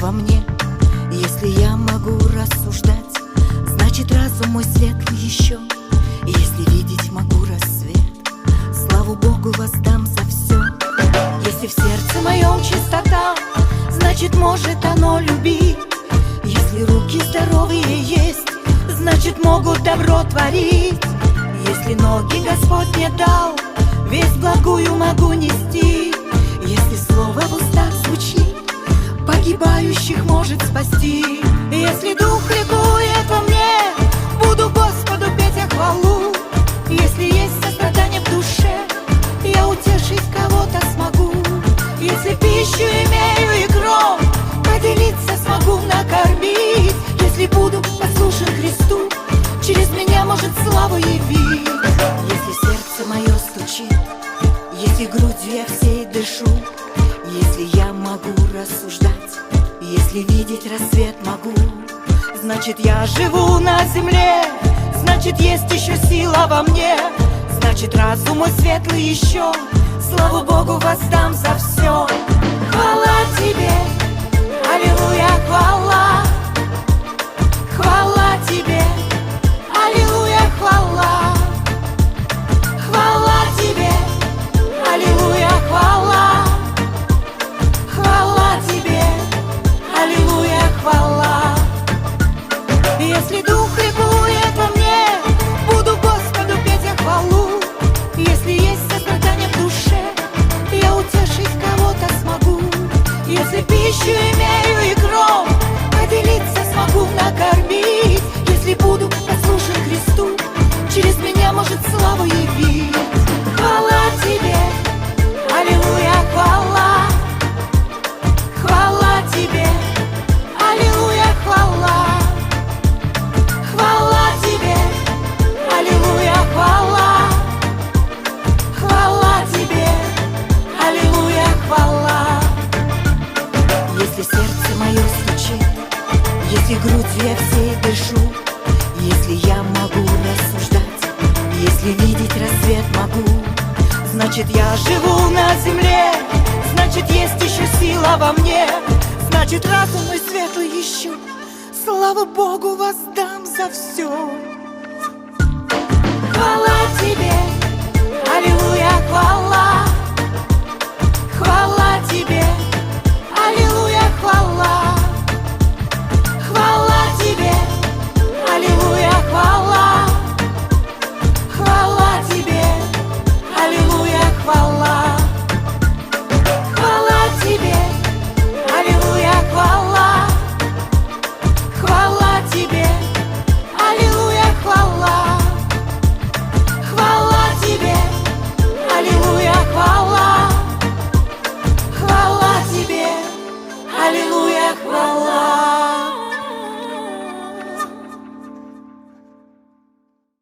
во мне. Если я могу рассуждать, значит разум мой светлый еще. И если видеть могу рассвет, славу Богу воздам за все. Если в сердце моем чистота, значит может оно любить. Если руки здоровые есть, значит могут добро творить. Если ноги Господь мне дал, весть благую могу нести. Если слово в устах звучит, погибающих может спасти. Если дух ликует во мне, буду Господу петь я хвалу. Если есть сострадание в душе, я утешить кого-то смогу. Если пищу имею и кровь, поделиться смогу накормить. Если буду послушен Христу, через меня может славу явить. Если сердце мое стучит, если грудью я всей дышу, если я могу рассуждать, если видеть рассвет могу, значит я живу на земле, значит есть еще сила во мне, значит разум мой светлый еще, славу Богу воздам за все. Хвала Тебе, аллилуйя, хвала, хвала Тебе, аллилуйя, хвала, хвала Тебе, аллилуйя, хвала, хвала Тебе, аллилуйя, хвала. Если дух ликует во мне, буду Господу петь я хвалу. Если есть сострадание в душе, я утешить кого-то смогу. Если пищу имею и кровь, поделиться смогу накормить. Если буду послушен Христу, через меня может славу явить. Хвала Тебе, аллилуйя, хвала, хвала Тебе, аллилуйя, хвала, хвала Тебе, аллилуйя, хвала, хвала Тебе, аллилуйя, хвала. Если сердце мое стучит, если грудью я всей дышу, если я могу рассуждать, если видеть рассвет могу, значит я живу на земле, значит есть еще сила во мне, значит разум мой светлый еще, славу Богу воздам за все. Хвала Тебе, аллилуйя, хвала.